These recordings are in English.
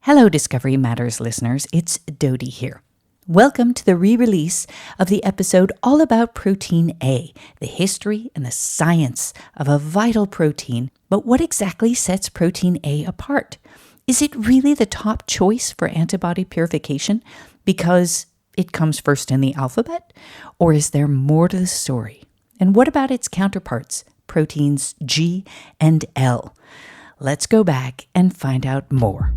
Hello, Discovery Matters listeners. It's Dodie here. Welcome to the re-release of the episode all about Protein A, the history and the science of a vital protein. But what exactly sets Protein A apart? Is it really the top choice for antibody purification because it comes first in the alphabet? Or is there more to the story? And what about its counterparts, proteins G and L? Let's go back and find out more.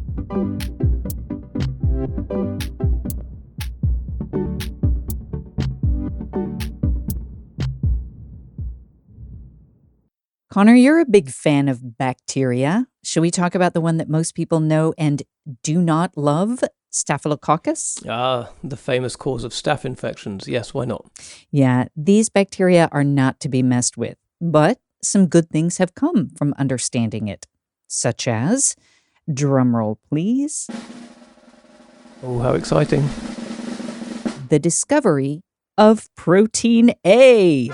Connor, you're a big fan of bacteria. Should we talk about the one that most people know and do not love, Staphylococcus? The famous cause of staph infections. Yes, why not? Yeah, these bacteria are not to be messed with, but some good things have come from understanding it, such as, drumroll please, Oh, how exciting. the discovery of Protein A.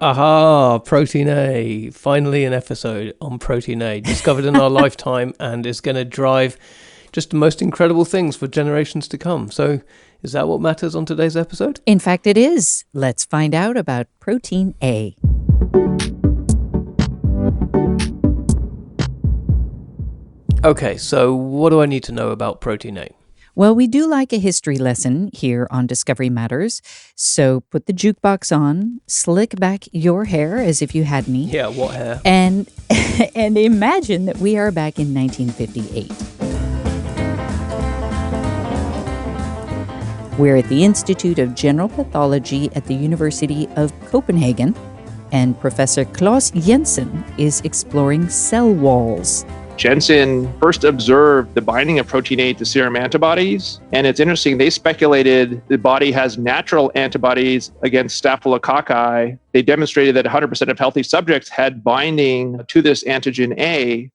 Aha, Protein A. Finally an episode on Protein A, discovered in our lifetime and is going to drive just the most incredible things for generations to come. So is that what matters on today's episode? In fact, it is. Let's find out about Protein A. Okay, so what do I need to know about Protein A? Well, we do like a history lesson here on Discovery Matters, so put the jukebox on, slick back your hair as if you had any. Yeah, what hair? And imagine that we are back in 1958. We're at the Institute of General Pathology at the University of Copenhagen, and Professor Claus Jensen is exploring cell walls. Jensen first observed the binding of protein A to serum antibodies. And it's interesting, they speculated the body has natural antibodies against staphylococci. They demonstrated that 100% of healthy subjects had binding to this antigen A.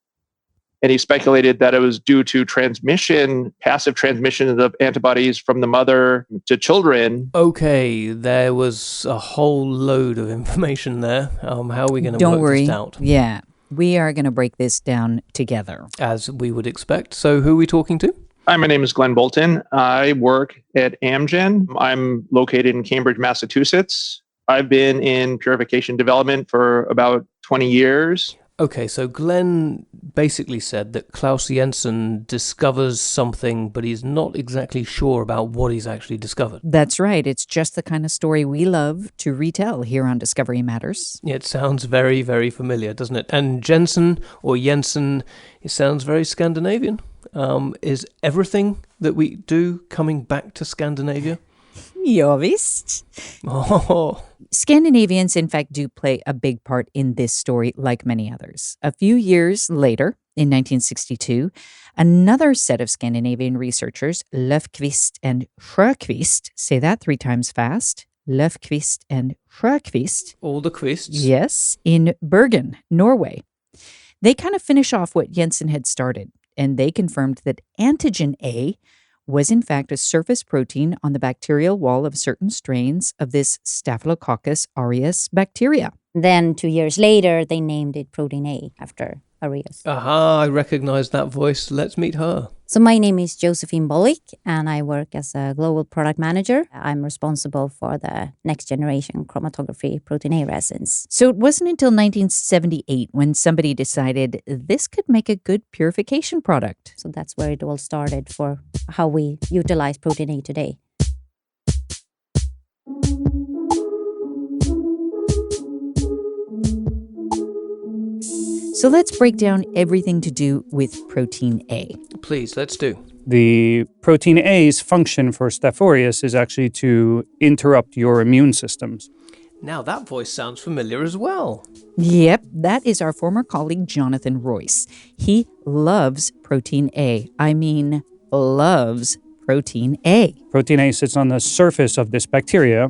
And he speculated that it was due to transmission, passive transmission of antibodies from the mother to children. Okay, there was a whole load of information there. How are we going to work this out? Yeah. We are going to break this down together. As we would expect. So who are we talking to? Hi, my name is Glenn Bolton. I work at Amgen. I'm located in Cambridge, Massachusetts. I've been in purification development for about 20 years. Okay, so Glenn basically said that Claus Jensen discovers something, but he's not exactly sure about what he's actually discovered. That's right. It's just the kind of story we love to retell here on Discovery Matters. It sounds very, very familiar, doesn't it? And Jensen, it sounds very Scandinavian. Is everything that we do coming back to Scandinavia? Ja, visst. Oh. Scandinavians, in fact, do play a big part in this story, like many others. A few years later, in 1962, another set of Scandinavian researchers, Löfqvist and Sjöqvist, say that 3 times fast, Löfqvist and Sjöqvist. All the quists. Yes, in Bergen, Norway. They kind of finish off what Jensen had started, and they confirmed that antigen A was in fact a surface protein on the bacterial wall of certain strains of this Staphylococcus aureus bacteria. Then 2 years later, they named it Protein A after aureus. Aha, I recognize that voice. Let's meet her. So my name is Josephine Bollick, and I work as a global product manager. I'm responsible for the next generation chromatography Protein A resins. So it wasn't until 1978 when somebody decided this could make a good purification product. So that's where it all started for how we utilize Protein A today. So let's break down everything to do with Protein A. Please, let's do. The Protein A's function for Staph aureus is actually to interrupt your immune systems. Now that voice sounds familiar as well. Yep, that is our former colleague Jonathan Royce. He loves Protein A. I mean, loves Protein A. Protein A sits on the surface of this bacteria,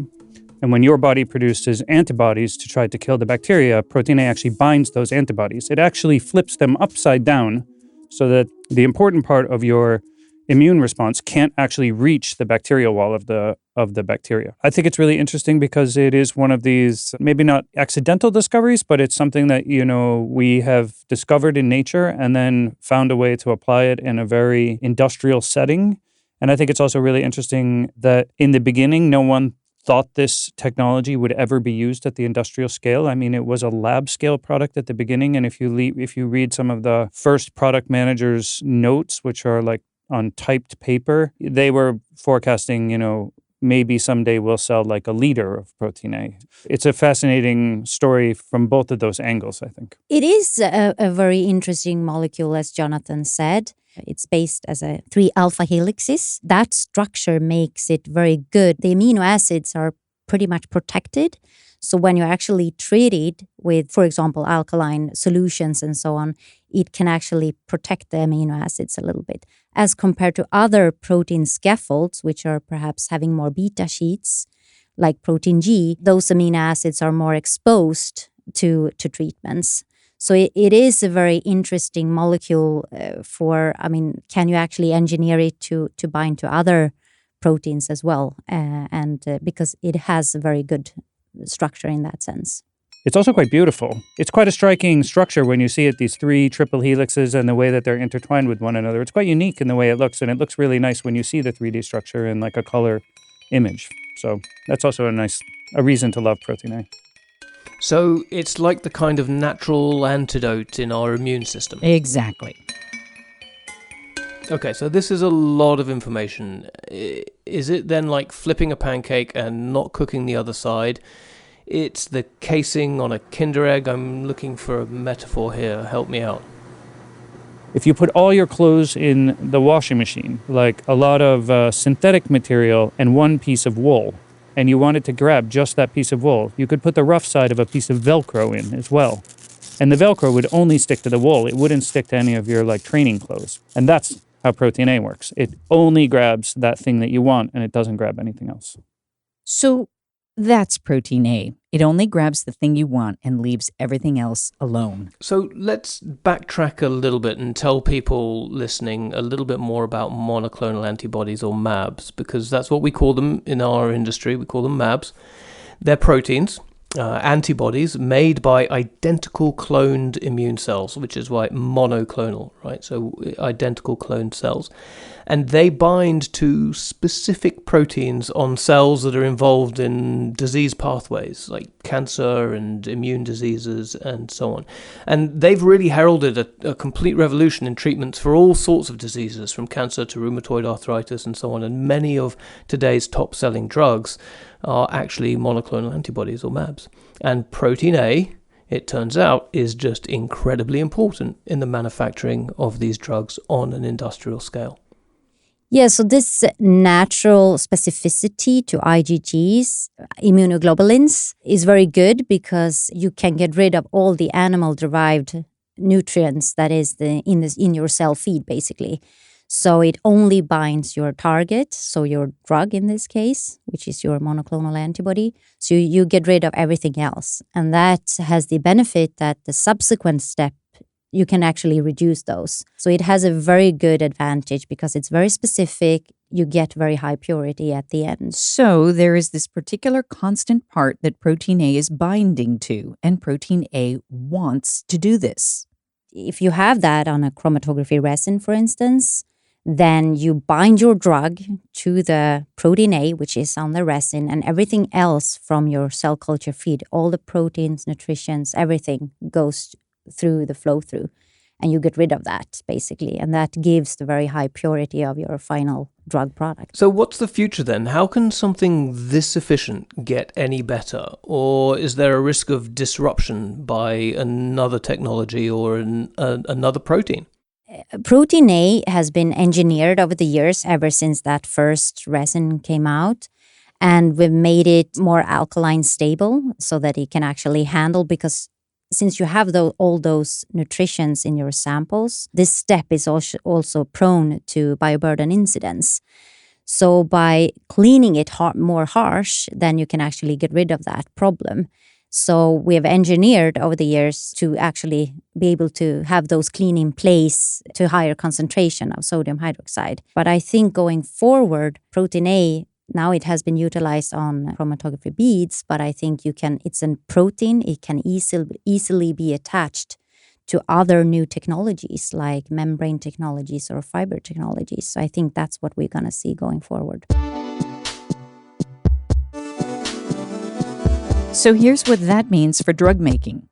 and when your body produces antibodies to try to kill the bacteria, Protein A actually binds those antibodies. It actually flips them upside down so that the important part of your immune response can't actually reach the bacterial wall of the bacteria. I think it's really interesting because it is one of these maybe not accidental discoveries, but it's something that, we have discovered in nature and then found a way to apply it in a very industrial setting. And I think it's also really interesting that in the beginning, no one thought this technology would ever be used at the industrial scale. I mean, it was a lab scale product at the beginning. And if you read some of the first product managers' notes, which are like on typed paper, they were forecasting, maybe someday we'll sell like a liter of protein A. It's a fascinating story from both of those angles, I think. It is a very interesting molecule, as Jonathan said. It's based as 3 alpha helices. That structure makes it very good. The amino acids are pretty much protected. So when you're actually treated with, for example, alkaline solutions and so on, it can actually protect the amino acids a little bit. As compared to other protein scaffolds, which are perhaps having more beta sheets, like protein G, those amino acids are more exposed to treatments. So it is a very interesting molecule can you actually engineer it to bind to other proteins as well? Because it has a very good structure in that sense. It's also quite beautiful. It's quite a striking structure when you see it, these 3 triple helixes and the way that they're intertwined with one another. It's quite unique in the way it looks, and it looks really nice when you see the 3D structure in like a color image. So that's also a reason to love protein A. So it's like the kind of natural antidote in our immune system. Exactly. Okay, so this is a lot of information. Is it then like flipping a pancake and not cooking the other side? It's the casing on a Kinder Egg. I'm looking for a metaphor here. Help me out. If you put all your clothes in the washing machine, like a lot of synthetic material and one piece of wool, and you wanted to grab just that piece of wool, you could put the rough side of a piece of Velcro in as well. And the Velcro would only stick to the wool. It wouldn't stick to any of your training clothes. And that's how protein A works. It only grabs that thing that you want, and it doesn't grab anything else. So that's protein A. It only grabs the thing you want and leaves everything else alone. So let's backtrack a little bit and tell people listening a little bit more about monoclonal antibodies, or MABs, because that's what we call them in our industry. We call them MABs. They're proteins, antibodies made by identical cloned immune cells, which is why monoclonal, right? So identical cloned cells. And they bind to specific proteins on cells that are involved in disease pathways, like cancer and immune diseases and so on. And they've really heralded a complete revolution in treatments for all sorts of diseases, from cancer to rheumatoid arthritis and so on. And many of today's top-selling drugs are actually monoclonal antibodies, or MABs. And protein A, it turns out, is just incredibly important in the manufacturing of these drugs on an industrial scale. Yeah, so this natural specificity to IgGs, immunoglobulins, is very good because you can get rid of all the animal-derived nutrients that is in your cell feed, basically. So it only binds your target, so your drug in this case, which is your monoclonal antibody. So you get rid of everything else. And that has the benefit that the subsequent step, you can actually reduce those. So it has a very good advantage because it's very specific. You get very high purity at the end. So there is this particular constant part that protein A is binding to, and protein A wants to do this. If you have that on a chromatography resin, for instance, then you bind your drug to the protein A, which is on the resin, and everything else from your cell culture feed, all the proteins, nutrients, everything goes through the flow-through, and you get rid of that, basically. And that gives the very high purity of your final drug product. So what's the future then? How can something this efficient get any better? Or is there a risk of disruption by another technology or another protein? Protein A has been engineered over the years, ever since that first resin came out. And we've made it more alkaline stable so that it can actually handle, because since you have all those nutrients in your samples, this step is also prone to bioburden incidents. So by cleaning it more harsh, then you can actually get rid of that problem. So we have engineered over the years to actually be able to have those clean in place to higher concentration of sodium hydroxide. But I think going forward, protein A, now it has been utilized on chromatography beads, but I think it's a protein. It can easily be attached to other new technologies like membrane technologies or fiber technologies. So I think that's what we're going to see going forward. So here's what that means for drug making.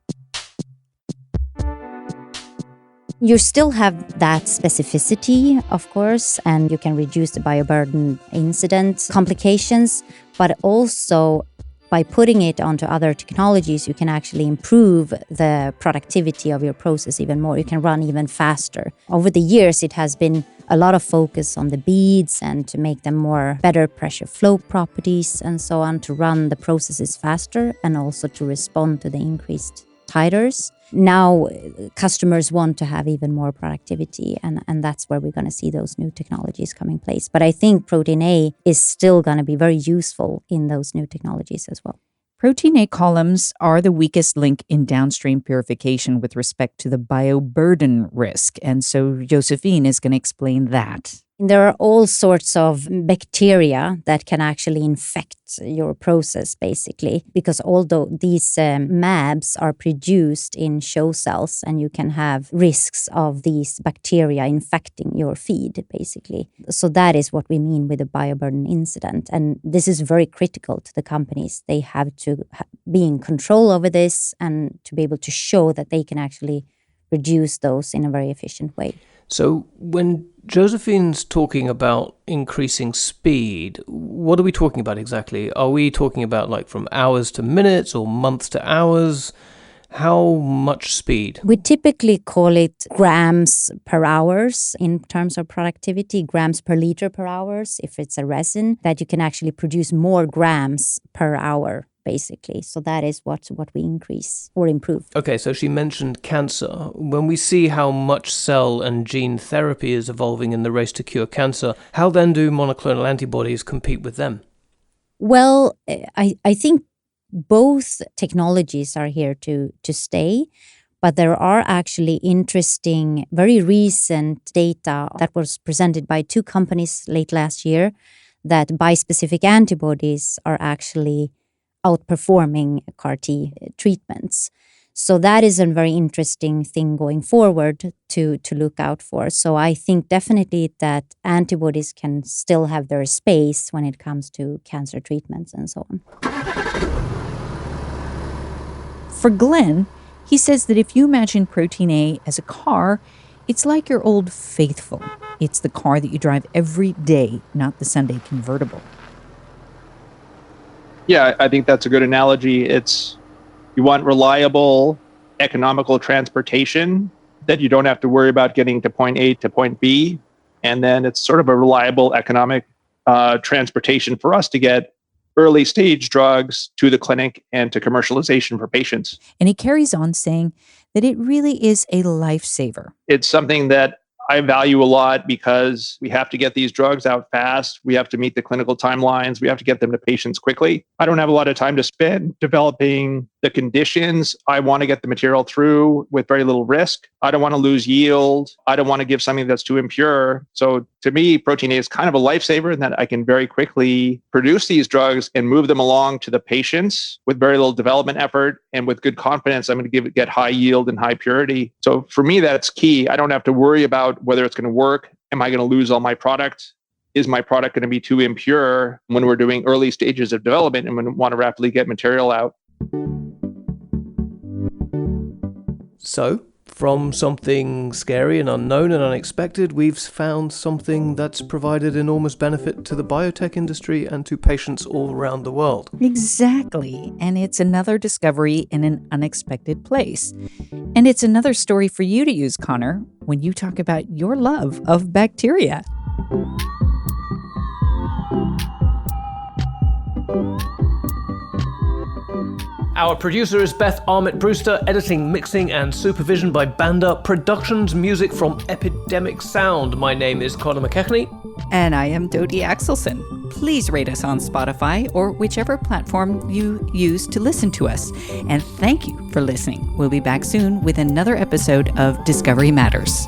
You still have that specificity, of course, and you can reduce the bioburden incident complications, but also by putting it onto other technologies, you can actually improve the productivity of your process even more. You can run even faster. Over the years, it has been a lot of focus on the beads and to make them more better pressure flow properties and so on, to run the processes faster and also to respond to the increased titers. Now customers want to have even more productivity, and that's where we're going to see those new technologies come in place. But I think protein A is still going to be very useful in those new technologies as well. Protein A columns are the weakest link in downstream purification with respect to the bioburden risk. And so Josephine is going to explain that. There are all sorts of bacteria that can actually infect your process, basically, because although these MABs are produced in CHO cells, and you can have risks of these bacteria infecting your feed, basically. So that is what we mean with a bioburden incident. And this is very critical to the companies. They have to be in control over this and to be able to show that they can actually reduce those in a very efficient way. So when Josephine's talking about increasing speed, what are we talking about exactly? Are we talking about like from hours to minutes or months to hours? How much speed? We typically call it grams per hours in terms of productivity, grams per liter per hours. If it's a resin, that you can actually produce more grams per hour, basically. So that is what we increase or improve. Okay, so she mentioned cancer. When we see how much cell and gene therapy is evolving in the race to cure cancer, how then do monoclonal antibodies compete with them? Well, I think both technologies are here to stay, but there are actually interesting, very recent data that was presented by two companies late last year that bispecific antibodies are actually outperforming CAR-T treatments. So that is a very interesting thing going forward to look out for. So I think definitely that antibodies can still have their space when it comes to cancer treatments and so on. For Glenn, he says that if you imagine protein A as a car, it's like your Old Faithful. It's the car that you drive every day, not the Sunday convertible. Yeah, I think that's a good analogy. You want reliable, economical transportation that you don't have to worry about getting to point A to point B. And then it's sort of a reliable economic transportation for us to get early stage drugs to the clinic and to commercialization for patients. And he carries on saying that it really is a lifesaver. It's something that I value a lot because we have to get these drugs out fast. We have to meet the clinical timelines. We have to get them to patients quickly. I don't have a lot of time to spend developing the conditions. I want to get the material through with very little risk. I don't want to lose yield. I don't want to give something that's too impure. So to me, protein A is kind of a lifesaver in that I can very quickly produce these drugs and move them along to the patients with very little development effort and with good confidence. I'm going to get high yield and high purity. So for me, that's key. I don't have to worry about whether it's going to work. Am I going to lose all my product? Is my product going to be too impure when we're doing early stages of development and we want to rapidly get material out? So, from something scary and unknown and unexpected, we've found something that's provided enormous benefit to the biotech industry and to patients all around the world. Exactly. And it's another discovery in an unexpected place. And it's another story for you to use, Connor, when you talk about your love of bacteria. Our producer is Beth Armitt-Brewster, editing, mixing, and supervision by Banda Productions, music from Epidemic Sound. My name is Connor McKechnie. And I am Dodie Axelson. Please rate us on Spotify or whichever platform you use to listen to us. And thank you for listening. We'll be back soon with another episode of Discovery Matters.